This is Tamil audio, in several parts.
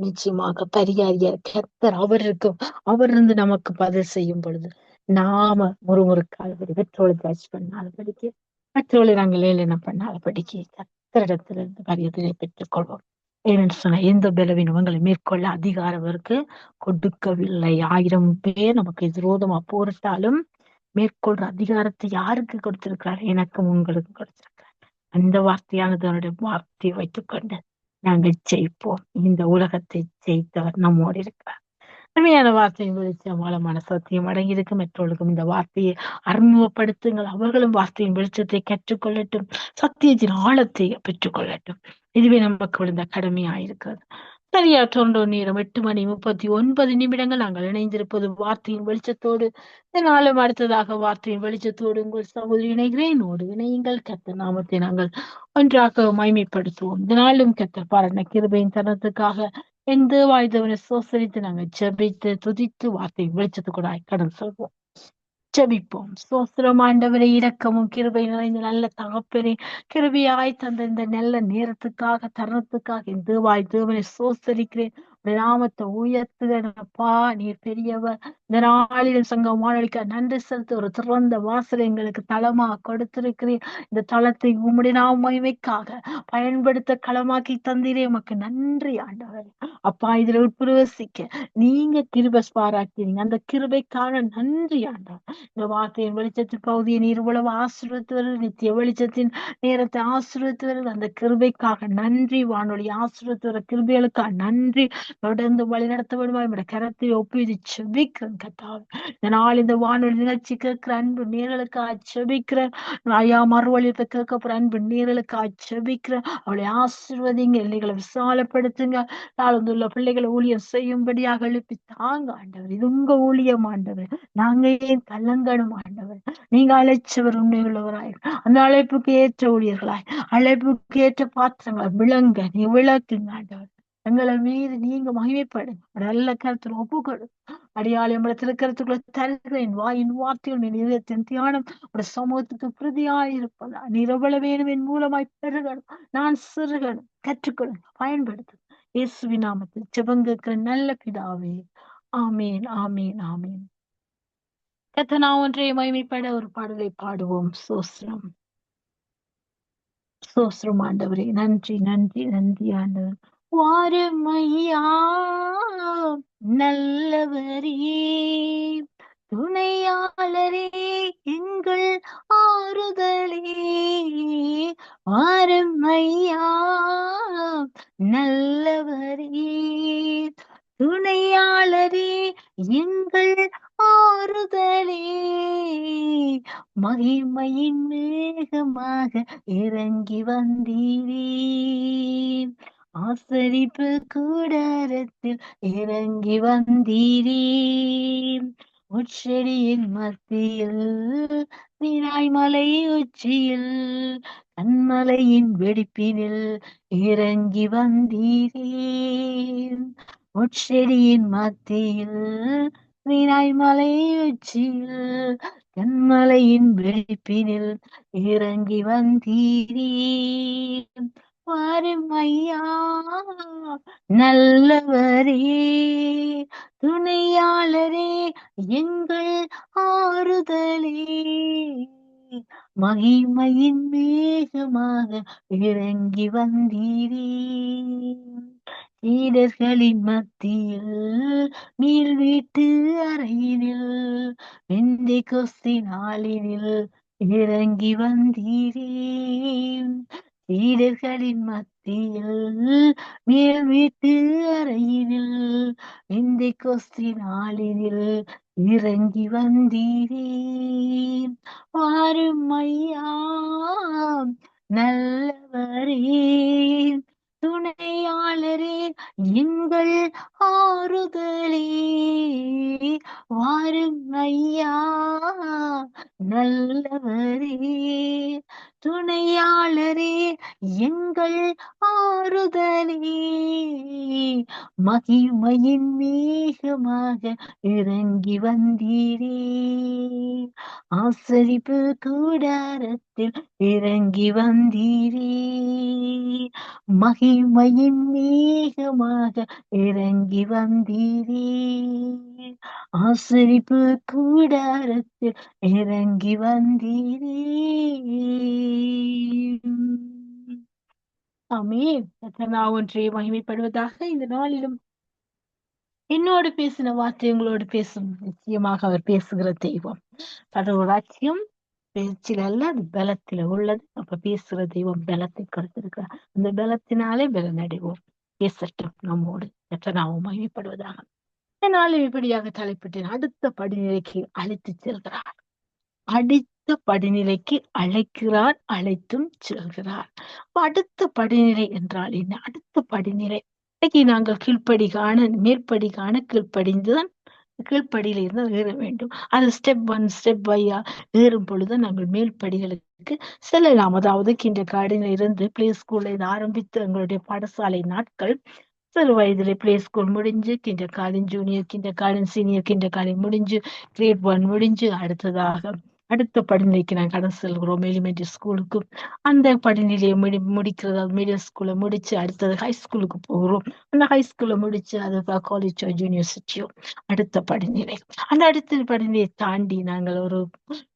நிச்சயமாக பரிகாரியார் கர்த்தர் அவர் இருந்து நமக்கு பதில் செய்யும் பொழுது நாம முறுமுறுக்காதபடி பெட்ரோல் சார்ஜ் பண்ணாதபடிக்கு மற்றவர்களை நாங்கள் ஏளனம் பண்ணாதபடிக்கு கர்த்தரிடத்திலிருந்து பரிதலை பெற்றுக் கொள்வோம். ஏன்னு சொன்னா எந்த பலவீனம் உங்களை மேற்கொள்ள அதிகாரம் இருக்கு கொடுக்கவில்லை. 1000 பேர் நமக்கு விரோதமா போரிட்டாலும் மேற்கொள்ற அதிகாரத்தை யாருக்கு கொடுத்திருக்கிறார்? எனக்கும் உங்களுக்கும் கொடுத்திருக்கிறார். அந்த வார்த்தையானது அவருடைய வார்த்தையை வைத்துக்கொண்டு நாங்கள் ஜெயிப்போம். இந்த உலகத்தை ஜெயித்தவர் நம்மோடு இருக்கிறார். உண்மையான வார்த்தையின் வெளிச்சம் ஆழமான சத்தியம் அடங்கியிருக்கு. மற்றவர்களுக்கும் இந்த வார்த்தையை அறிமுகப்படுத்துங்கள். அவர்களும் வார்த்தையின் வெளிச்சத்தை கற்றுக்கொள்ளட்டும். சத்தியத்தின் ஆழத்தை பெற்றுக்கொள்ளட்டும். இதுவே நமக்கு விழுந்த கடமையாயிருக்கிறது. சரியா தொண்டோ நேரம் 8:39 நாங்கள் இணைந்திருப்பது வார்த்தையின் வெளிச்சத்தோடு. இதனாலும் அடுத்ததாக வார்த்தையின் வெளிச்சத்தோடு உங்கள் சகோதரி இணைகிறேன். இணையுங்கள். கர்த்தர் நாமத்தை நாங்கள் ஒன்றாக மகிமைப்படுத்துவோம். இதனாலும் கர்த்தர் பாராட்டின கிருபையின் தருணத்துக்காக எந்த வாய்தவனை சோசரித்து நாங்கள் ஜெபித்து துதித்து வார்த்தை வெளிச்சத்துக்கூட கடன் சொல்வோம். ஜெபிப்போம். ஸ்தோத்திரம் ஆண்டவரே, இரக்கமும் கிருபை நிறைந்த நல்ல தகப்பனே, கிருபையாய் தந்த இந்த நல்ல நேரத்துக்காக தருணத்துக்காக இந்த தேவனை சோசரிக்கிறேன். உம்முடைய நாமத்தை உயர்த்துகிறப்பா, நீர் பெரியவர். இந்த நாளில் சங்கம் வானொலிக்க நன்றி செலுத்த ஒரு திறந்த வாசலை எங்களுக்கு தளமா கொடுத்திருக்கிறேன். இந்த தளத்தை உம்முடைய மகிமைக்காக பயன்படுத்த களமாக்கி தந்தீரே, உமக்கு நன்றி ஆண்டவரே. அப்பா, இதுல உட்பிரவேசிக்க நீங்க கிருபை பாராட்டினீங்க. அந்த கிருபைக்கான நன்றி ஆண்டவர். இந்த வார்த்தையின் வெளிச்சத்தின் பகுதியை நீர் இவ்வளவு ஆசீர்வதித்து வருது. நித்திய வெளிச்சத்தின் நேரத்தை ஆசீர்வதித்து வருது. அந்த கிருபைக்காக நன்றி. வானொலி ஆசீர்வதித்து வர கிருபைகளுக்காக நன்றி. தொடர்ந்து வழி நடத்த விடுவாய். நம்முடைய கரத்தை ஒப்புவித்து செபிக்கிறேன் கர்த்தாவே. இந்த நாள் இந்த வானொலி நிகழ்ச்சி கேட்கிற அன்பு நேர்களுக்காக செபிக்கிறேன். ஐயா, மறுவழியத்தை கேட்க போற அன்பு நேர்களுக்காக செபிக்கிறேன். அவளை ஆசீர்வதிங்க, எல்லைகளை விசாலப்படுத்துங்க. தாழ்ந்துள்ள பிள்ளைகளை ஊழியம் செய்யும்படியாக எழுப்பி தாங்க ஆண்டவர். இது உங்க ஊழியம் ஆண்டவர். நாங்க ஏன் கலங்கணும் ஆண்டவர்? நீங்க அழைச்சவர் உண்மை உள்ளவராய், அந்த அழைப்புக்கு ஏற்ற ஊழியர்களாய், அழைப்புக்கு ஏற்ற பாத்திரங்களாய் விளங்க நீ விளக்குங்க ஆண்டவர். எங்களை மீது நீங்க மகிமைப்படுங்க. நல்ல கருத்துல ஒப்புக்கொடு. அடியாளி நம்மள கருத்துக்களை தருகிறேன். வாயின் வார்த்தைகள் என் இதயத்தின் தியானம் ஒரு சமூகத்துக்கு பிரதியாயிருப்பதா நீர் எவ்வளவு வேணும் என் மூலமாய் பெருகணும். நான் சிறுகணும். கற்றுக்கொள்ளுங்க, பயன்படுத்து. இயேசுவின் நாமத்தில் ஜெபங்க நல்ல பிதாவே. ஆமீன், ஆமீன், ஆமீன். கர்த்தர் ஒன்றை மகிமைப்பட ஒரு பாடலை பாடுவோம். சோஸ்திரம், சோஸ்திரம் ஆண்டவரே. நன்றி, நன்றி, நன்றி ஆண்டவர். வாருமையா நல்லவரே, துணையாளரே, எங்கள் ஆறுதலே. வாருமையா நல்லவரே, துணையாளரே, எங்கள் ஆறுதலே. மகிமையின் மேகமாக இறங்கி வந்தீரே, ஆசரிப்பு கூடாரத்தில் இறங்கி வந்தீரே. உச்செடியின் மத்தியில் நீராய் மலை உச்சியில் கண்மலையின் வெடிப்பினில் இறங்கி வந்தீரே. உச்செடியின் மத்தியில் நீராய் மலை உச்சியில் கண்மலையின் வெடிப்பினில் இறங்கி வந்தீரே. வாருமையா நல்லவரே, துணையாளரே, எங்கள் ஆறுதலே. மகிமையின் மேகமாக இறங்கி வந்தீரே. சீடர்களின் மத்தியில் நீர் வீட்டு அறையினில் வெந்தை கொஸ்தி நாளினில் இறங்கி வந்தீரே. சீடர்களின் மத்தியில் மேல் வீட்டு அறையினில் வெந்தை கொஸ்தி நாளினில் இறங்கி வந்தீரே. வாருமையா நல்லவரே, துணையாளரே, எங்கள் ஆறுதலே. வாருமையா நல்லவரே, துணையாளரே எங்கள் ஆறுதலே, மகிமையின் மேகமாக இறங்கி வந்தீரே, ஆசரிப்பு கூடாரத்தில் இறங்கி வந்தீரே, மகிமையின் மேகமாக இறங்கி வந்தீரே, ஆசரிப்பு கூடாரத்தில் இறங்கி வந்தீரே. ஆமென். கர்த்தர் நாமம் ஒன்றே மகிமைப்படுவதாக. இந்த நாளிலும் என்னோடு பேசின வார்த்தை உங்களோடு பேசும். நிச்சயமாக அவர் பேசுகிற தெய்வம். கடவுள் ராஜ்யம் பேச்சில் அல்ல, அது பலத்தில உள்ளது. அப்ப பேசுகிற தெய்வம் பலத்தை கொடுத்திருக்கிறார். அந்த பலத்தினாலே பலனடைவோம். பேசட்டும் நம்மோடு. கர்த்தர் நாமம் மகிமைப்படுவதாக. இந்த நாளில் இப்படியாக தலைப்பிட்டேன். அடுத்த படிநிலைக்கு அழைத்துச் செல்கிறார். அடுத்த படிநிலைக்கு அழைக்கிறார், அழைத்தும் செல்கிறார். அப்ப அடுத்த படிநிலை என்றால் என்ன? அடுத்த படிநிலை இன்னைக்கு நாங்கள் கீழ்ப்படி காண, மேற்படி காண கீழ்ப்படிந்துதான் கீழ்ப்படியில இருந்து ஏற வேண்டும். அது ஸ்டெப் ஒன் ஸ்டெப் பையா ஏறும் பொழுது நாங்கள் மேல்படிகளுக்கு செல்லலாம். அதாவது கிண்டர் கார்டன்ல இருந்து பிளே ஸ்கூல்ல இது ஆரம்பித்து எங்களுடைய பாடசாலை நாட்கள், சிறு வயதிலே பிளே ஸ்கூல் முடிஞ்சு kinder garden, junior kinder garden, senior kinder garden முடிஞ்சு, கிரேட் 1 முடிஞ்சு, அடுத்ததாக அடுத்த படிநிலைக்கு நாங்கள் கடந்து செல்கிறோம். எலிமெண்டரி ஸ்கூலுக்கு அந்த படிநிலையை முடிக்கிறது, மிடில் ஸ்கூல்ல முடிச்சு அடுத்தது ஹை ஸ்கூலுக்கு போகிறோம். அந்த ஹை ஸ்கூல்ல முடிச்சு அது காலேஜோ யூனிவர்சிட்டியோ அடுத்த படிநிலை. அந்த அடுத்த படிநிலையை தாண்டி நாங்கள் ஒரு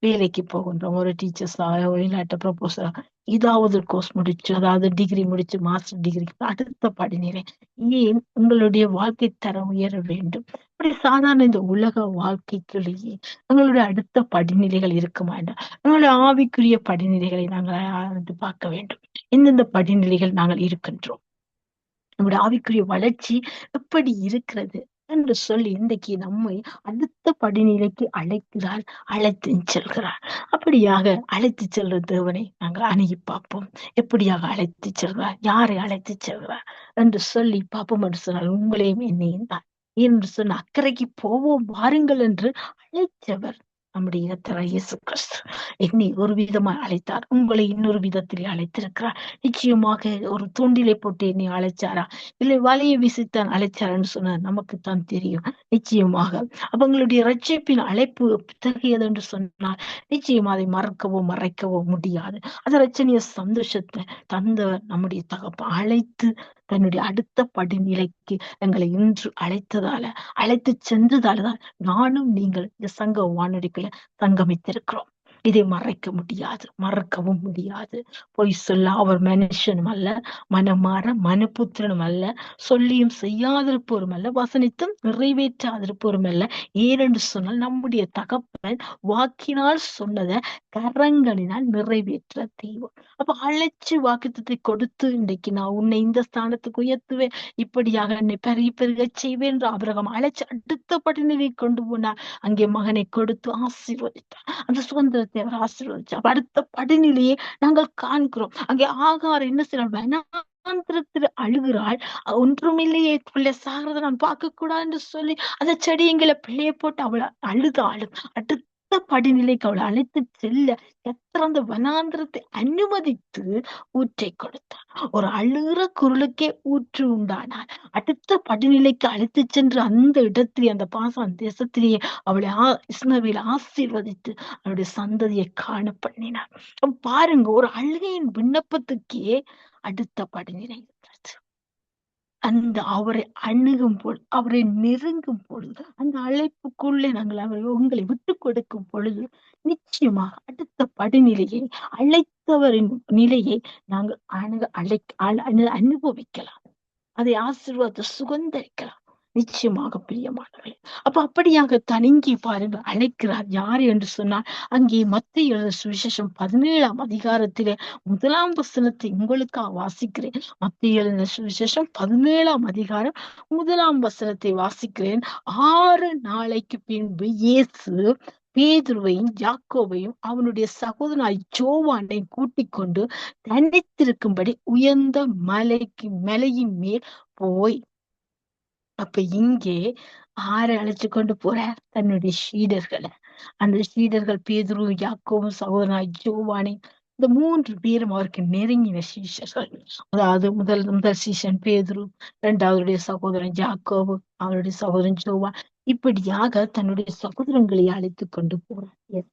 வேலைக்கு போகின்றோம். ஒரு டீச்சர்ஸ் இல்லாட்ட ப்ரொபோசர் ஏதாவது கோர்ஸ் முடிச்சு, அதாவது டிகிரி முடிச்சு மாஸ்டர் டிகிரி அடுத்த படிநிலை. ஏன்? உங்களுடைய வாழ்க்கை தரம் உயர வேண்டும். இப்படி சாதாரண இந்த உலக வாழ்க்கைக்குள்ளேயே எங்களுடைய அடுத்த படிநிலைகள் இருக்குமா என்றால், எங்களுடைய ஆவிக்குரிய படிநிலைகளை நாங்கள் ஆராய்ந்து பார்க்க வேண்டும். எந்தெந்த படிநிலைகள் நாங்கள் இருக்கின்றோம், நம்முடைய ஆவிக்குரிய வளர்ச்சி எப்படி இருக்கிறது என்று சொல்லி இன்றைக்கு நம்மை அடுத்த படிநிலைக்கு அழைக்கிறார், அழைத்து செல்கிறார். அப்படியாக அழைத்து செல்ற தேவனை நாங்கள் அணுகி பார்ப்போம். எப்படியாக அழைத்து செல்கிறார், யாரை அழைத்து செல்கிறார் என்று சொல்லி பார்ப்போம். என்று சொன்னால் உங்களையும் என்னையும் தான். என்று சொன்ன அக்கறைக்கு போவோம் வாருங்கள் என்று அழைத்தவர் நம்முடைய கர்த்தராகிய இயேசு கிறிஸ்து. என்னை ஒரு விதமாய் அழைத்தார், உங்களை இன்னொரு விதத்தில் அழைத்திருக்கிறார். நிச்சயமாக ஒரு தூண்டிலை போட்டு என்னை அழைச்சாரா, இல்லை வலையை வீசித்தான் அழைச்சாரான்னு சொன்ன நமக்குத்தான் தெரியும். நிச்சயமாக அவங்களுடைய ரட்சிப்பின் அழைப்பு பித்தகையது என்று சொன்னால் நிச்சயம் அதை மறக்கவோ மறைக்கவோ முடியாது. அந்த ரட்சணிய சந்தோஷத்தை தந்தவர் நம்முடைய தகப்பன். அழைத்து தன்னுடைய அடுத்த படிநிலைக்கு எங்களை இன்று அழைத்து சென்றதாலதான் நானும் நீங்கள் இந்த சங்க வானொலிக்குள்ள சங்கமித்திருக்கிறோம். இதை மறைக்க முடியாது, மறக்கவும் முடியாது. பொய் சொல்ல அவர் மனுஷனும் அல்ல, மனமாற மனுபுத்திரனும் அல்ல, சொல்லியும் செய்யாதிருப்போரும் அல்ல, வசனித்தும் நிறைவேற்றாதிருப்போரும் அல்ல. ஏனென்று சொன்னால் நம்முடைய தகப்பன் வாக்கினால் சொன்னதை கரங்களினால் நிறைவேற்ற தெய்வம். அப்ப அழைச்சு வாக்குத்தத்தை கொடுத்து இன்றைக்கு நான் உன்னை இந்த ஸ்தானத்துக்கு உயர்த்துவேன், இப்படியாக என்னை பெருகி பெருக செய்வேன் என்று ஆபிரகாம் அழைச்சு அடுத்த படிநிலை கொண்டு போனார். அங்கே மகனை கொடுத்து ஆசீர்வதித்தார். அந்த சுதந்திரத்தை அவர் ஆசீர்வதிச்சார். அடுத்த படிநிலையை நாங்கள் காண்கிறோம். அங்கே ஆகார் என்ன செய்யறார், வனாந்திரத்தில் அழுகிறாள். ஒன்றுமில்லையே, பிள்ளை சாகிறத நான் பார்க்க கூடாது என்று சொல்லி அந்த செடியங்களை பிள்ளைய போட்டு அவளை அழுதாளும். அடுத்த படிநிலைக்கு அவளை அழைத்து செல்ல கர்த்தர் அந்த வனாந்திரத்தை அனுமதித்து ஊற்றை கொடுத்தார். ஒரு அழுகிற குரலுக்கே ஊற்று உண்டானார். அடுத்த படிநிலைக்கு அழைத்து சென்று அந்த இடத்திலே, அந்த பாசான் தேசத்திலேயே அவளை இஸ்மவேலை ஆசீர்வதித்து அவளுடைய சந்ததியை காண பண்ணினார். பாருங்க, ஒரு அழுகையின் விண்ணப்பத்துக்கே அடுத்த படிநிலை இருக்கிறது. அந்த அவரை அணுகும் பொழுது, அவரை நெருங்கும் பொழுது, அந்த அழைப்புக்குள்ளே நாங்கள் அவரை உங்களை விட்டு கொடுக்கும் பொழுது நிச்சயமாக அடுத்த படிநிலையை, அழைத்தவரின் நிலையை நாங்கள் அனுபவிக்கலாம். அதை ஆசீர்வாதத்தை சுகந்தரிக்கலாம். நிச்சயமாக பிரியமானவர்களே. அப்ப அப்படியாக தனிங்கி பாருங்கள், அழைக்கிறார். யார் என்று சொன்னால் அங்கே மத்தேயு எழுதின சுவிசேஷம் 17ஆம் அதிகாரத்திலே 1ஆம் வசனத்தை உங்களுக்காக வாசிக்கிறேன். மத்தேயு எழுதின சுவிசேஷம் 17ஆம் அதிகாரம் 1ஆம் வசனத்தை வாசிக்கிறேன். 6 நாளைக்கு பின்பு இயேசு பேதுருவையும் யாக்கோபையும் அவனுடைய சகோதரனாய் யோவானையும் கூட்டிக் கொண்டு தனித்திருக்கும்படி உயர்ந்த மலையின் மேல் போய், அப்ப இங்கே ஆரை அழைச்சு கொண்டு போறார், தன்னுடைய சீடர்களை. அந்த சீடர்கள் பேதுரு, யாக்கோபு, சகோதரனாய் யோவானை இந்த 3 பேரும் அவருக்கு நெருங்கின சீஷர்கள். அதாவது முதல் முதல் சீஷன் பேதுரு, இரண்டாவதுடைய சகோதரன் யாக்கோபு, அவருடைய சகோதரன் யோவான். இப்படியாக தன்னுடைய சகோதரங்களை அழைத்துக் கொண்டு போறார்.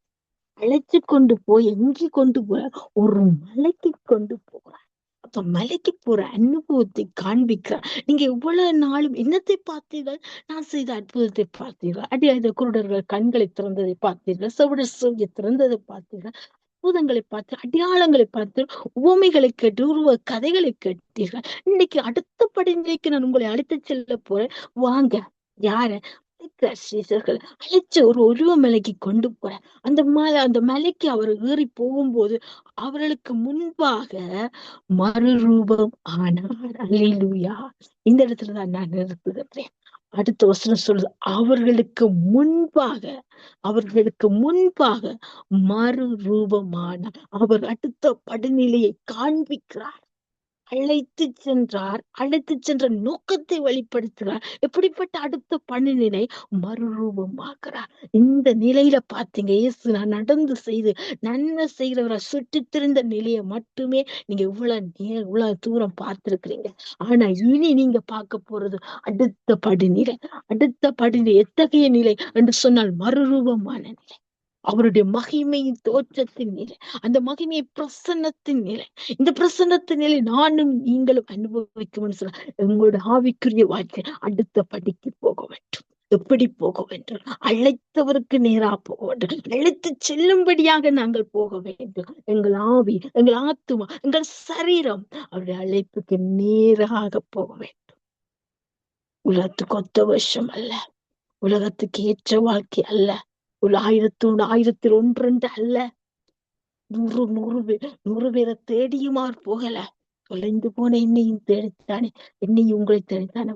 அழைச்சு கொண்டு போய் எங்கே கொண்டு போறார்? ஒரு மலைக்கு கொண்டு போகிறார். அப்ப மலைக்கு போற அனுபவத்தை காண்பிக்கிறார். நீங்க இவ்வளவு நாளும் என்னத்தை பார்த்தீர்கள்? நான் செய்த அற்புதத்தை பார்த்தீர்கள். அடியாத குருடர்கள் கண்களை திறந்ததை பார்த்தீர்கள். செவிடர் செவியை திறந்ததை பார்த்தீர்கள். அற்புதங்களை பார்த்து, அடையாளங்களை பார்த்து, உவமைகளை கேட்டு, உருவ கதைகளை கேட்டீர்கள். இன்னைக்கு அடுத்த படிநிலைக்கு நான் உங்களை அழைத்து செல்ல போறேன். வாங்க. யார? சீசர்கள் அழைச்சு ஒரு உருவமலைக்கு கொண்டு போற. அந்த மலைக்கு அவர் ஏறி போகும்போது அவர்களுக்கு முன்பாக மறுரூபம் ஆனார். அல்லேலூயா. இந்த இடத்துலதான் நான் நிறுத்துகிறேன். அடுத்த வசனம் சொல்லுது, அவர்களுக்கு முன்பாக மறுரூபமான அவர் அடுத்த படிநிலையை காண்பிக்கிறார். அழைத்து சென்ற நோக்கத்தை வெளிப்படுத்துகிறார். எப்படிப்பட்ட அடுத்த படிநிலை? மறுரூபமாக்குறார். இந்த நிலையில பாத்தீங்க, இயேசு நான் நடந்து செய்து நன்மை செய்கிறவரை சுற்றி திரிந்த நிலையை மட்டுமே நீங்க இவ்வளவு தூரம் பார்த்திருக்கிறீங்க. ஆனா இனி நீங்க பார்க்க போறது அடுத்த படிநிலை. அடுத்த படிநிலை எத்தகைய நிலை என்று சொன்னால் மறுரூபமான நிலை. அவருடைய மகிமையின் தோற்றத்தின் நிலை, அந்த மகிமையை பிரசன்னத்தின் நிலை. இந்த பிரசன்னத்தின் நிலை நானும் நீங்களும் அனுபவிக்கும் சொல்ல எங்களுடைய ஆவிக்குரிய வாழ்க்கை அடுத்த படிக்கு போக வேண்டும். எப்படி போக வேண்டும்? அழைத்தவருக்கு நேரா போக வேண்டும். அழைத்து செல்லும்படியாக நாங்கள் போக வேண்டும். எங்கள் ஆவி, எங்கள் ஆத்துமா, எங்கள் சரீரம் அவருடைய அழைப்புக்கு நேராக போக வேண்டும். உலகத்துக்கு ஒத்த வருஷம் அல்ல, உலகத்துக்கு ஏற்ற வாழ்க்கை அல்ல, ஒரு 1001 அல்ல, 100 பேரை தேடியுமாறு போகல. தொலைந்து போன என்னையும் தேடித்தானே, என்னையும் உங்களை தேடித்தானே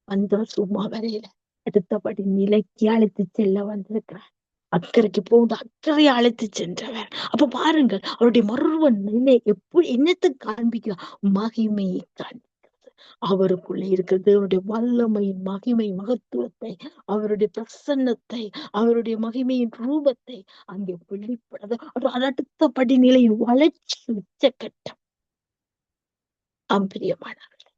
வந்தவர் சும்மா வரையில அடுத்தபடி நிலைக்கு அழைத்து செல்ல வந்திருக்கிறார். அக்கறைக்கு போகுது, அக்கறையை அழைத்து சென்றவர். அப்ப பாருங்கள், அவருடைய மறுவ நிலை எப்படி என்னத்தை காண்பிக்கிறார்? மகிமையை காண்பிக்கிறது. அவருக்குள்ளே இருக்கிறது அவருடைய வல்லமையின் மகிமை மகத்துவத்தை, அவருடைய பிரசன்னத்தை, அவருடைய மகிமையின் ரூபத்தை அங்கே வெளிப்படுது. அடுத்த படிநிலையின் வளர்ச்சி உச்சக்கட்டம். பிரியமானவர்களே,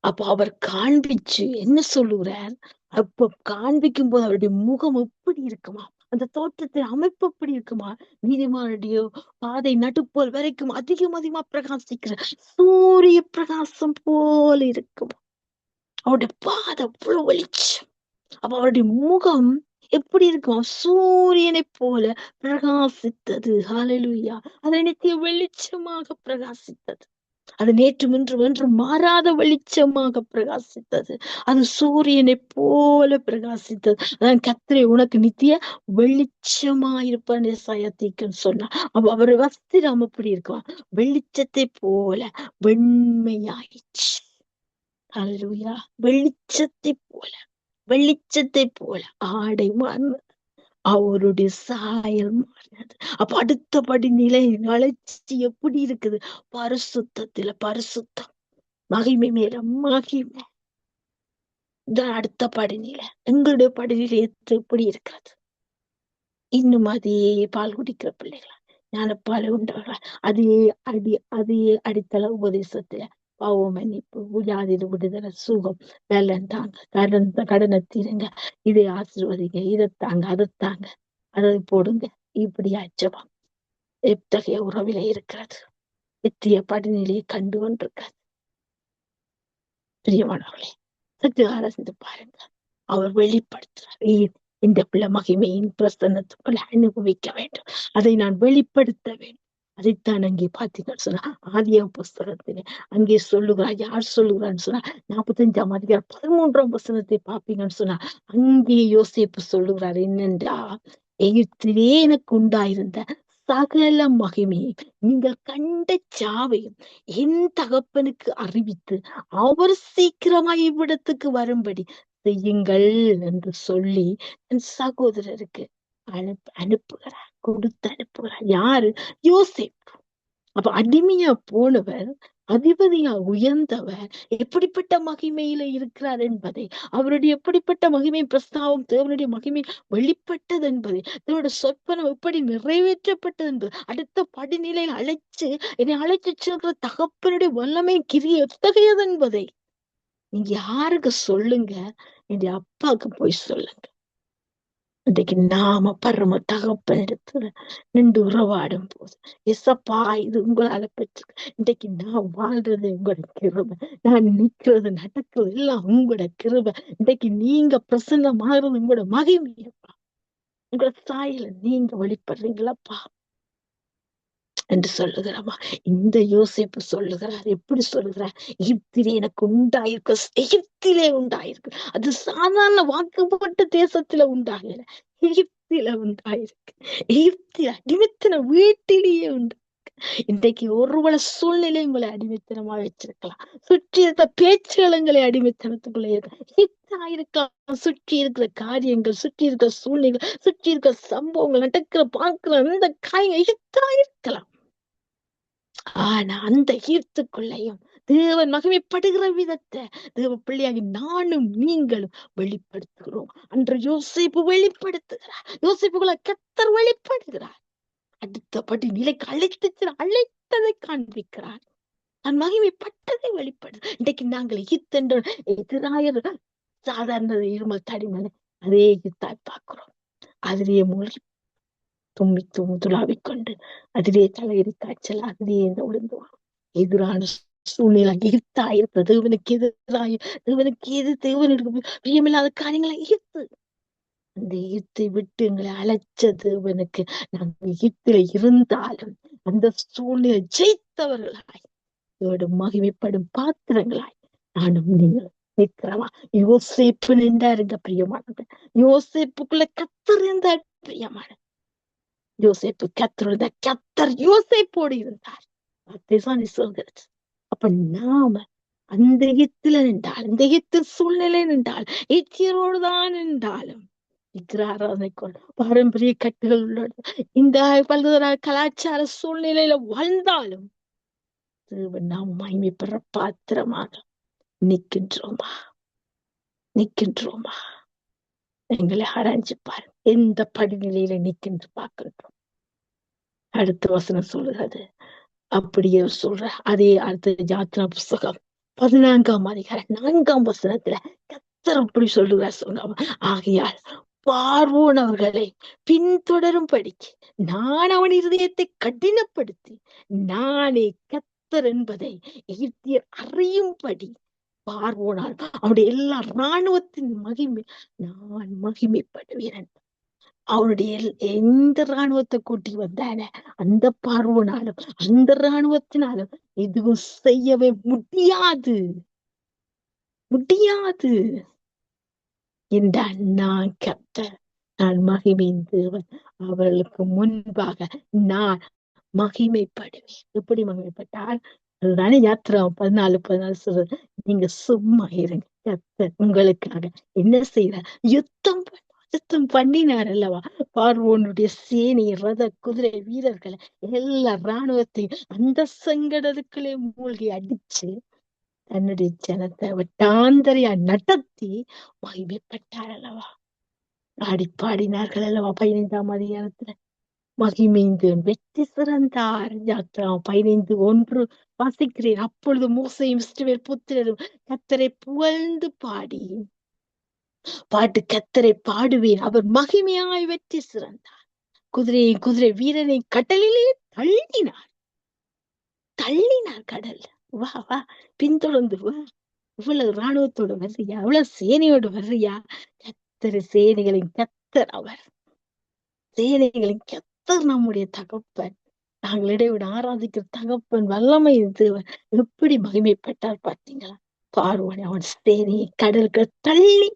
அப்ப அவர் காண்பிச்சு என்ன சொல்லுகிறார்? அப்ப காண்பிக்கும் போது அவருடைய முகம் எப்படி இருக்குமா? அந்த தோற்றத்தை அமைப்பு எப்படி இருக்குமா? நீதிமானுடைய பாதை நடுப்போல் வரைக்கும் அதிகமா பிரகாசிக்கிற சூரிய பிரகாசம் போல இருக்கும். அவருடைய பாதை அவ்வளவு வெளிச்சம். அப்ப அவருடைய முகம் எப்படி இருக்கும்? சூரியனை போல பிரகாசித்தது. ஹல்லேலூயா. அது நித்திய வெளிச்சமாக பிரகாசித்தது. அது நேற்று இன்று மாறாத வெளிச்சமாக பிரகாசித்தது. அது சூரியனை போல பிரகாசித்தது. அதான் கர்த்தரே உனக்கு நித்திய வெளிச்சமாயிருப்பான்னு ஏசாயா சொன்னா. அப்ப அவர் வஸ்திரம் அப்படி இருக்கும், வெளிச்சத்தை போல வெண்மையாயிடுச்சு. அல்லேலூயா. வெளிச்சத்தை போல ஆடை மாறினது, அவருடைய சாயல் மாறினது. அப்ப அடுத்தபடி நிலை வளர்ச்சி எப்படி இருக்குது? பரிசுத்தம், மகிமை மேல மகிமை. அடுத்த படிநிலை. எங்களுடைய படிநிலை எப்படி இருக்கிறது? இன்னும் அதே பால் குடிக்கிற பிள்ளைகளா, ஞானப்பால் உண்டவர்களா, அதே அடித்தள உபதேசத்துல பாவ மன்னிப்பு, வியாதியில விடுதலை, சுகம், வெள்ளம் தாங்க, கடனை தீருங்க, இதை ஆசீர்வதிங்க, இதைத்தாங்க, அதைத்தாங்க, அதை போடுங்க. இப்படி அச்சபம் எத்தகைய உறவில இருக்கிறது? எத்திய படிநிலையை கண்டு கொண்டிருக்கிறது. பிரியமானவர்களே, சற்று ஆராய்ந்து பாருங்க. அவர் வெளிப்படுத்துறார், இந்த பிள்ளை மகிமையின் பிரசன்னத்துக்குள் அனுபவிக்க வேண்டும், அதை நான் வெளிப்படுத்த வேண்டும். அதைத்தான் அங்கே பாத்தீங்கன்னு சொன்னா ஆதியா புஸ்தகத்திலே அங்கே சொல்லுகிறார். யார் சொல்லுகிறான்னு சொன்னா 45ஆம் அதிகாரம் 13ஆம் வசனத்தை பாப்பீங்கன்னு சொன்னா அங்கே யோசேப்பு சொல்லுகிறார், என்னென்றா, எகிப்திலே எனக்கு உண்டாயிருந்த சகல மகிமையை நீங்கள் கண்ட சாவையும் என் தகப்பனுக்கு அறிவித்து அவர் சீக்கிரமாய் இவ்விடத்துக்கு வரும்படி செய்யுங்கள் என்று சொல்லி என் சகோதரருக்கு அனுப்புகிறார், கொடுத்து அனுப்புகிறார். யாரு? யோசேப்பு. அப்ப அடிமையா போனவர் அதிபதியா உயர்ந்தவர் எப்படிப்பட்ட மகிமையில இருக்கிறார் என்பதை, அவருடைய எப்படிப்பட்ட மகிமை பிரஸ்தாவம் தேவனுடைய மகிமை வெளிப்பட்டது என்பதை, தேவனுடைய சொற்பனம் எப்படி நிறைவேற்றப்பட்டது என்பது, அடுத்த படிநிலையில் என்னை அழைச்சு செல்கிற தகப்பனுடைய வல்லமை கிரியை எத்தகையது என்பதை நீங்க யாருக்கு சொல்லுங்க? என் அப்பாவுக்கு போய் சொல்லுங்க. இன்றைக்கு நாம பரம தகப்பன் இடத்துல நின்று உறவாடும் போது, எசப்பா இது உங்களால பெற்று, இன்றைக்கு நான் வாழ்றது உங்களோட கிருபை, நான் நிக்கிறது நடக்கிறது எல்லாம் உங்களோட கிருபை, இன்றைக்கு நீங்க பிரசன்னமாகிறது உங்களோட மகிமையப்பா, உங்களோட சாயல நீங்க வெளிப்படுறீங்களப்பா என்று சொல்லுகிறமா. இந்த யோசேப்பு சொல்லுகிறார். எப்படி சொல்லுகிறார்? எகிப்திலே எனக்கு உண்டாயிருக்கு, எகிப்திலே உண்டாயிருக்கு. அது சாதாரண வாக்குப்பட்ட தேசத்துல உண்டாகல, எகிப்தில உண்டாயிருக்கு. எகிப்தில அடிமைத்தன வீட்டிலேயே உண்டு. இன்றைக்கு ஒருவள சூழ்நிலை உங்களை அடிமைத்தனமா வச்சிருக்கலாம், சுற்றி இருக்கிற பேச்சுகளை அடிமைத்தனத்துக்குள்ள இருக்கலாம், சுற்றி இருக்கிற காரியங்கள், சுற்றி இருக்கிற சூழ்நிலைகள், சுற்றி இருக்கிற சம்பவங்கள், நடக்கிற பார்க்கிற அந்த காரியங்கள் இருக்கலாம். ஆனா அந்த ஈர்த்துக்குள்ளையும் தேவன் மகிமைப்படுகிற விதத்தை தேவ பிள்ளையாகி நானும் நீங்களும் வெளிப்படுத்துகிறோம். அன்று யோசேப்பு வெளிப்படுத்துகிறார், யோசேப்புக்குள்ள கர்த்தர் வெளிப்படுகிறார். அடுத்தபடி நிலைக்கு அழைத்ததை காண்பிக்கிறார். தன் மகிமைப்பட்டதை வெளிப்படுது. இன்றைக்கு நாங்கள் ஈத்தென்ற எதிராய சாதாரண இருமல் தடிமலை அதே ஈத்தாய் பார்க்கிறோம். அதிலேயே மூழ்கி தும்மி துளாவிக் கொண்டு அதிலே தலையடி காய்ச்சல், அதிலேயே விழுந்துவான். எதிரான சூழ்நிலை ஈர்த்தாயிருக்க தேவனுக்கு எதிராக, தேவனுக்கு பிரியமில்லாத காரியங்களை ஈர்த்து, அந்த ஈர்த்தை விட்டு எங்களை அழைச்ச தேவனுக்கு நாங்கள் ஈர்த்தில இருந்தாலும் அந்த சூழ்நிலை ஜெயித்தவர்களாய், இதோட மகிமைப்படும் பாத்திரங்களாய் நானும் நீங்கள் நிற்கிறவா. யோசேப்பு நின்றாருங்க பிரியமானது, யோசேப்புக்குள்ள கர்த்தர் இருந்தார் பிரியமானது. யோசேப்பு கர்த்தர் யோசேப்போடு இருந்தார். சொல்கிறது. அப்ப நாம அந்த எத்துல நின்றால், இந்த எத்து சூழ்நிலை நின்றால், எத்தியரோடு தான் நின்றாலும் பாரம்பரிய கட்டுகள் உள்ளது, இந்த பல்வேறு கலாச்சார சூழ்நிலையில வாழ்ந்தாலும் நாம் மகிமை பெற பாத்திரமாக நிற்கின்றோமா? எங்களை ஆராய்ச்சி பாரு, எந்த படிநிலையில நிற்கின்ற பார்க்கின்றோம். அடுத்த வசனம் சொல்லுகிறது. அப்படியே சொல்ற அதே அடுத்த யாத்திரா புஸ்தகம் 14ஆம் அதிகாரம் 4ஆம் வசனத்துல கர்த்தர் அப்படி சொல்லுகிறார். சொல்லுங்க, ஆகையால் பார்வோன் அவர்களை பின்தொடரும்படிக்கு நான் அவன் இருதயத்தை கடினப்படுத்தி நானே கர்த்தர் என்பதை எகிப்தியர் அறியும்படி பார்வோனால் அவனுடைய எல்லா இராணுவத்தின் மகிமை நான் மகிமைப்படுவேன். அவனுடைய எந்த இராணுவத்தை கூட்டி வந்தான அந்த பார்வோனாலும் அந்த இராணுவத்தினாலும் எதுவும் செய்யவே முடியாது என்றால் நான் கர்த்தர், நான் மகிமையின் தேவன், அவர்களுக்கு முன்பாக நான் மகிமைப்படுவேன். எப்படி மகிமைப்பட்டால் அதுதானே யாத்திரா 14 சொல்றது. நீங்க சும்மா இருங்க, கர்த்தர் உங்களுக்காக என்ன செய்யறார்? யுத்தம் பண்ணினார் அல்லவா? பார்வோனுடைய சேனை, ரத குதிரை வீரர்களை எல்லா இராணுவத்தையும் அந்த செங்கடலுக்குள்ளே மூழ்கி அடிச்சு தன்னுடைய ஜனத்தை வட்டாந்தரையா நடத்தி மகிமைப்பட்டார் அல்லவா? பாடினார்கள் அல்லவா 15ஆம் அதிகாரத்துல? மகிமைந்து வெற்றி சிறந்தார். யாத்திரா 15:1 வாசிக்கிறேன். அப்பொழுது மோசேயும் இஸ்ரவேல் புத்திரரும் கர்த்தரை புகழ்ந்து கர்த்தரை பாடுவேன், அவர் மகிமையாய் வெற்றி சிறந்தார். குதிரை வீரனை கடலிலே தள்ளினார் கடல். வா பின்தொடர்ந்து வா, இவ்வளவு இராணுவத்தோடு வர்றியா, இவ்வளவு சேனையோடு வர்றியா? சேனைகளின் கர்த்தர் அவர், சேனைகளின் கர்த்தர் நம்முடைய தகப்பன், நாங்கள் இடைவிட ஆராதிக்கிற தகப்பன், வல்லமை தேவன் எப்படி மகிமைப்பட்டார் பார்த்தீங்களா? பார்வோன் அவன் சேனையை கடலுக்கு தள்ளி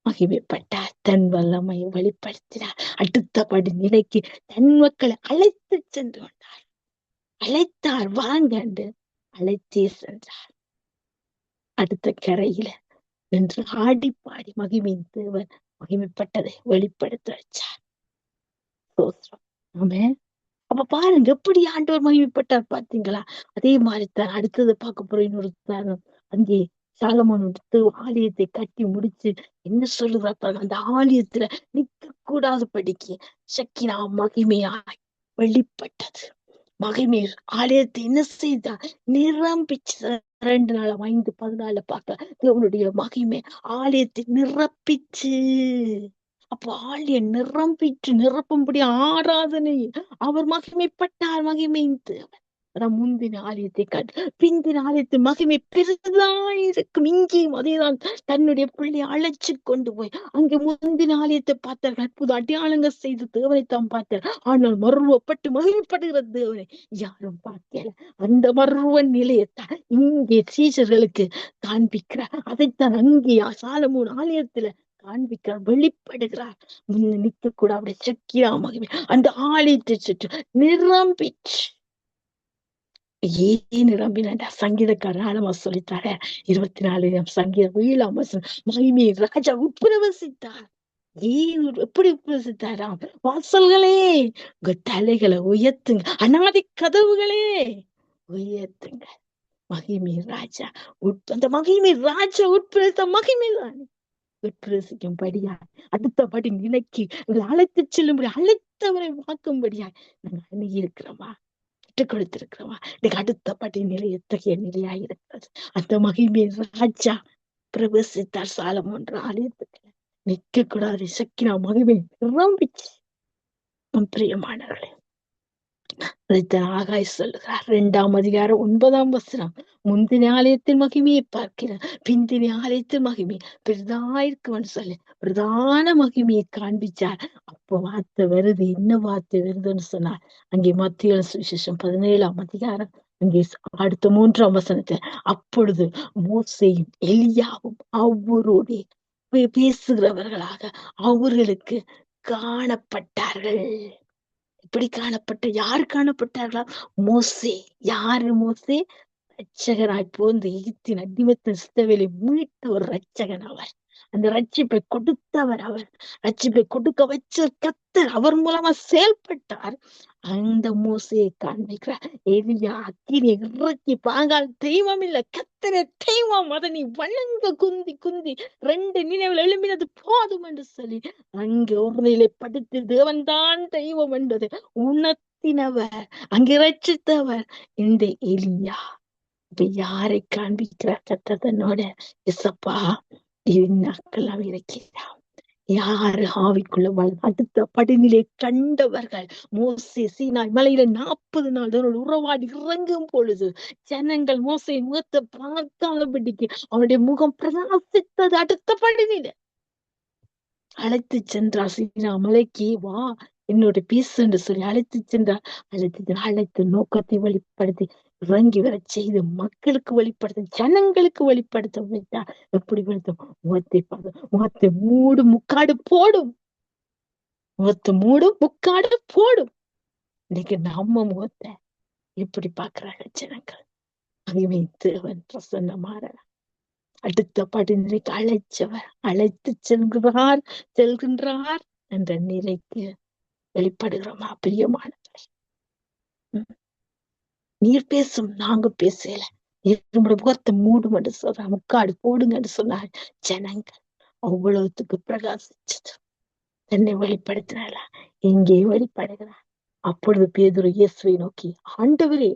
மகிமைப்பட்டார், தன் வல்லமையை வெளிப்படுத்தினார். அடுத்தபடி நிலைக்கு தன் மக்களை அழைத்து சென்று கொண்டார். அழைத்தார், வாங்க என்று அழைத்தே சென்றார். அடுத்த கரையில நின்று ஆடி பாடி மகிமையின் தேவன் மகிமைப்பட்டதை வெளிப்படுத்த வச்சார். ஆமென். அப்ப பாருங்க எப்படி ஆண்டவர் மகிமைப்பட்டார் பாத்தீங்களா? அதே மாதிரிதான் அடுத்தது பார்க்க போற இன்னொரு உதாரணம். அங்கே சாலமோன் எடுத்து ஆலயத்தை கட்டி முடிச்சு என்ன சொல்லுறா பாருங்க, அந்த ஆலயத்துல நிக்க கூடாது படிக்கு சக்கினா மகிமையாய் வெளிப்பட்டது. மகிமை ஆலயத்தை என்ன செய்தார்? நிரம்பிச்சு. 2 நாள் 5:14 பார்க்க தேவனுடைய மகிமை ஆலயத்தை நிரப்பிச்சு. அப்போ ஆலயம் நிரம்பிட்டு நிரப்பும்படி ஆராதனை அவர் மகிமைப்பட்டார். மகிமைந்து அதான் முந்தின ஆலயத்தை காட்டு பிந்தின ஆலயத்து மகிமை பெரிதாயிருக்கும். இங்கேயும் அதேதான். தன்னுடைய பிள்ளை அழைச்சு கொண்டு போய் அங்கே முந்தின ஆலயத்தை பார்த்தார்கள். அற்புத அடையாளங்க செய்து தேவனை தான் பார்த்தார். ஆனால் மருவப்பட்டு மகிமைப்படுகிற தேவனை யாரும் பார்க்கல. அந்த மருவ நிலையத்தான் இங்கே சீஷர்களுக்கு காண்பிக்கிறார். அதைத்தான் அங்கே சாலமோன் ஆலயத்துல காண்பிக்கிறார், வெளிப்படுகிறார். நிக்க கூட அப்படி சக்கியா மகிமை அந்த ஆலயத்தை சுற்று நிரம்பிச்சு. ஏன் நிரம்பினா சங்கீதக்காரர் ஆழமா சொல்லித்தார 24 சங்கீதம் 7ஆம் வசனம் மகிமையை ராஜா உட்பிரவசித்தார். ஏன் எப்படி உட்பிரவசித்தாராம்? வாசல்களே உங்க தலைகளை உயர்த்துங்க, அநாதி கதவுகளே உயர்த்துங்க. மகிமை ராஜா அந்த மகிமை ராஜா உட்பிரவசித்த மகிமைதான் உட்பிரசிக்கும்படியா அடுத்தபடி நிலைக்கு எங்களை அழைத்து செல்லும்படி அழைத்தவரை வாக்கும்படியா நாங்கள் அணுகி இருக்கிறோமா, விட்டுக் கொடுத்திருக்கிறோமா? இன்னைக்கு அடுத்தபடி நிலை எத்தகைய நிலையா இருக்கிறது? அந்த மகிமை ராஜா பிரவேசித்தார் சாலமோன் ஆலயத்துக்கு. நிக்க கூடாது சக்கினா மகிமை நிரம்பிச்சு. பிரியமானவர்களே, ஆகாய் சொல்லுகிறார் 2ஆம் அதிகாரம் 9ஆம் வசனம். முந்தின ஆலயத்தின் மகிமையை பார்க்கிறார், பிந்தின ஆலயத்தின் மகிமை பெரிதாயிருக்கும்னு சொல்லி பிரதான மகிமையை காண்பிச்சார். அப்போ வார்த்தை வருது. என்ன வார்த்தை வருதுன்னு சொன்னார்? அங்கே மத்திய சுவிசேஷம் 17ஆம் அதிகாரம் அங்கே அடுத்த 3ஆம் வசனத்துல அப்பொழுது மோசேயும் எலியாவும் அவரோட பேசுகிறவர்களாக அவர்களுக்கு காணப்பட்டார்கள். இப்படி காணப்பட்ட யாரு காணப்பட்டார்களா? மோசே. யாரு மோசே? ரட்சகராய் போந்து எகிப்தின் அடிமைத்த சித்தவேலை மீட்ட ஒரு ரட்சகன் அவர். அந்த ரட்சிப்பை கொடுத்தவர் அவர். ரட்சிப்பை கொடுக்க வச்ச கர்த்தர் அவர் மூலமா செயல்பட்டார். அந்த மோசையை காண்பிக்கிறார். எலியா அக்கினி இறக்கி பாங்கால் தெய்வம் இல்ல கர்த்தரே தெய்வம், அதை நீ வணங்க குந்தி குந்தி 2 நினைவில் எழுப்பினது போதும் என்று சொல்லி அங்கே ஒரு நிலைப்படுத்தி தேவன் தான் தெய்வம் என்பதை உணர்த்தினவர், அங்கே ரட்சித்தவர் இந்த எலியா. இப்ப யாரை காண்பிக்கிறார் கர்த்தர் தன்னோட? எசப்பா நாட்கள் இருக்கிறார். யாரு ஆவிக்குள்ள அடுத்த படிநிலை கண்டவர்கள்? மோசே சீனாய் மலையில 40 நாள் உறவாடி இறங்கும் பொழுது ஜனங்கள் மோசையின் முகத்தை பார்க்காதபடிக்கு அவனுடைய முகம் பிரகாசித்தது. அடுத்த படிநிலை அழைத்து சென்றார். சீனா மலைக்கு வா என்னோட பேசு என்று சொல்லி அழைத்து சென்றார். அழைத்து நோக்கத்தை வெளிப்படுத்தி இறங்கி வர செய்து மக்களுக்கு வெளிப்படுத்த, ஜனங்களுக்கு வெளிப்படுத்த வைத்தார். எப்படி வெளிப்படுத்தும்? முகத்தை மூடும் முக்காடு போடும். முகத்தை மூடும் முக்காடு போடும். இன்னைக்கு நம்ம முகத்தை எப்படி பாக்குறாங்க ஜனங்கள்? மகிமை தேவன் பிரசன்னமாற அடுத்த படிநிலைக்கு அழைத்து செல்கின்றார் என்ற நிலைக்கு வெளிப்படுகிறோமா பிரியமானவர்களே? நீர் பேசும், நாங்க பேசல. நம்முடைய முகத்தை மூடும் என்று சொல்ற, முக்காடு போடுங்க என்று சொன்னார். ஜனங்கள் அவ்வளவுத்துக்கு பிரகாசிச்சது. தன்னை வெளிப்படுத்தினால எங்கே வெளிப்படுகிறார்? அப்பொழுது பேதுரு இயேசுவை நோக்கி, ஆண்டவரே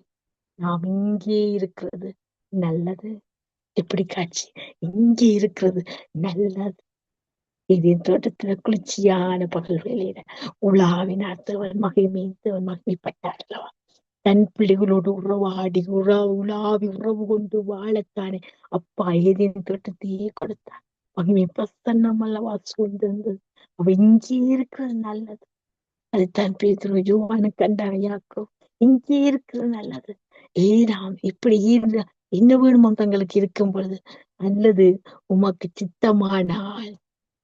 நாம் இங்கே இருக்கிறது நல்லது. எப்படி காட்சி? இங்கே இருக்கிறது நல்லது. இதன் தோட்டத்துல குளிர்ச்சியான பகல் வேலையில உலாவினார். தேவன் மகிமைப்பட்டார் அல்லவா? தன் பிள்ளைகளோடு உறவாடி உலாவி உறவு கொண்டு வாழத்தானே அப்பா ஏதேன் தோட்டத்தையே கொடுத்தார். மகிமை பிரசன்னம் அல்லவா சூழ்ந்திருந்தது. அவ இங்கே இருக்கிறது நல்லது. அதுதான் பேதுரு யோவானு கண்டார். யாக்கோபு இங்கே இருக்கிறது நல்லது. நாம் இப்படி என்ன வேணுமோ தங்களுக்கு இருக்கும் பொழுது நல்லது உமக்கு சித்தமானால்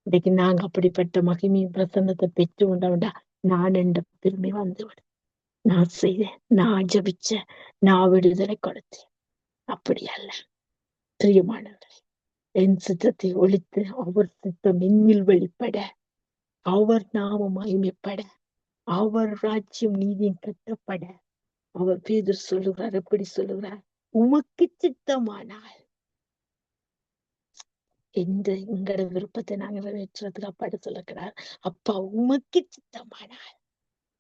இன்னைக்கு நாங்க அப்படிப்பட்ட மகிமையின் பிரசன்னத்தை பெற்று கொண்டவண்டா நான் என்ற பெருமை வந்துவிடும். நான் செய்தேன், நான் ஜபிச்சேன், நான் விடுதலை கொடுத்தேன். அப்படி அல்ல பிரியமானவர்களே. என் சித்தத்தை ஒழித்து அவர் சித்தம் என்னில் வெளிப்பட, அவர் நாமம் மகிமைப்பட, அவர் ராஜ்யம் நீதியும் கட்டப்பட அவர் பேதுரு சொல்லுகிறார், எப்படி சொல்லுகிறார்? உமக்கு சித்தமானால் எங்கட விருப்பத்தை நாங்க நிறைவேற்றுறதுக்கு அப்பாடு சொல்லுகிறார். அப்பா உமக்கு சித்தமானால்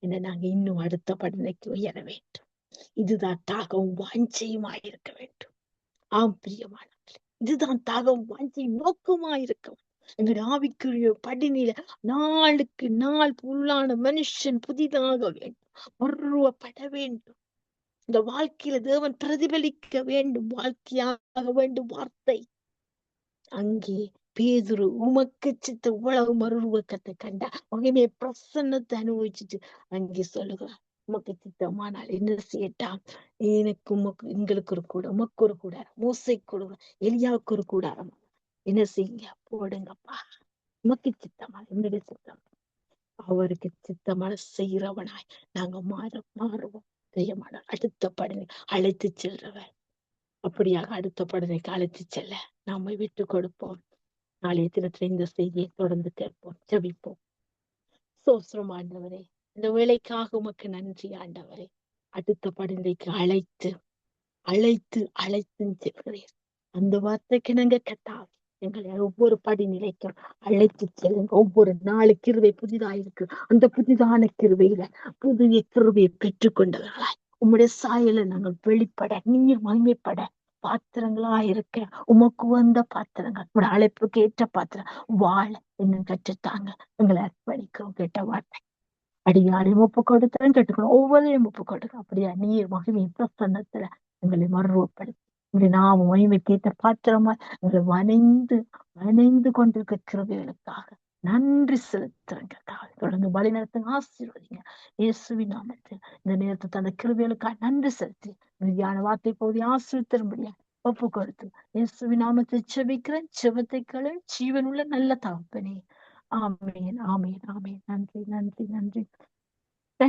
என்ன நாங்க இன்னும் அடுத்த படிநிலைக்கு உயர வேண்டும். இதுதான் தாகவும் வாஞ்சையுமாயிருக்க வேண்டும். ஆம் பிரியமானவர்களே, இதுதான் தாகவும் வாஞ்சையும் நோக்கமாயிருக்க வேண்டும். எங்களுடைய ஆவிக்குரிய படிநிலை நாளுக்கு நாள் புல்லான மனுஷன் புதிதாக வேண்டும், மறுரூபப்பட வேண்டும். இந்த வாழ்க்கையில தேவன் பிரதிபலிக்க வேண்டும், வாழ்க்கையாக வேண்டும் வார்த்தை. அங்கே பேதுரு உமக்கு சித்த உழவு மறுரூபக்கத்தை கண்டா மகிமைய பிரசன்னத்தை அனுபவிச்சுட்டு அங்கே சொல்லுகிறார், உமக்கு சித்தமானால் என்ன செய்யட்டாம்? எனக்கு உமக்கு எங்களுக்கு ஒரு கூட, உமக்கு ஒரு கூடாரம், மூசைக்கு ஒரு எலியாவுக்கு ஒரு கூடாரம், என்ன செய்யுங்க போடுங்கப்பா. உமக்கு சித்தமான என்னுடைய சித்தம், அவருக்கு சித்தமான செய்கிறவனாய் நாங்க மாறுவோம். செய்யமான அடுத்த படனை அழைத்து செல்றவர், அப்படியாக அடுத்த படனைக்கு அழைத்து செல்ல நாம விட்டு கொடுப்போம். நாளைய தினத்துல இந்த செய்தியை தொடர்ந்து கேட்போம், ஜெபிப்போம். சோஸ்திரம் ஆண்டவரே, இந்த வேலைக்காக உமக்கு நன்றி ஆண்டவரே. அடுத்த படனைக்கு அழைத்து அழைத்து அழைத்து செல்கிறேன். அந்த வார்த்தைக்கு நாங்க கட்டாது எங்களை ஒவ்வொரு படிநிலைக்கும் அழைத்து செல்லுங்க. ஒவ்வொரு நாளு கிருவை புதிதாயிருக்கு, அந்த புதிதான கிருவையில புதிய கிருவையை பெற்றுக்கொண்டவர்களாய் உம்முடைய சாயல நாங்கள் வெளிப்பட, நீர் மகிமைப்பட பாத்திரங்களா இருக்க, உமக்கு வந்த பாத்திரங்கள், உங்களோட அழைப்புக்கு ஏற்ற பாத்திரம் வாழ என்ன கற்றுத்தாங்க. எங்களை அர்ப்பணிக்கிறோம். கேட்ட வார்த்தை அடியாரையும் ஒப்பு கொடுத்தேன், கேட்டுக்கணும் ஒவ்வொருத்தையும் ஒப்பு கொடுக்க. அப்படியா நீர் மகிமை பிரசன்னத்துல எங்களை மறுரூபப்படுத்தி உங்களுடைய நாம மகிமை கேட்ட பாத்திரமா எங்களை வணைந்து கொண்டிருக்க கிருபைகளுக்காக நன்றி செலுத்துறேங்க. தொடர்ந்து வழி நடத்துங்க, ஆசீர்வதிங்க. இயேசுவின் நாமத்தில் இந்த நேரத்தை அந்த கிருபைகளுக்காக நன்றி செலுத்தி மீதியான வார்த்தை பகுதி ஆசீர்வதித்தரும்படியா ஒப்பு கொடுத்து இயேசுவின் நாமத்தை செபிக்கிறேன். செபத்தை ஜீவனுள்ள நல்ல தகப்பனே. ஆமேன், ஆமேன், ஆமேன். நன்றி, நன்றி, நன்றி.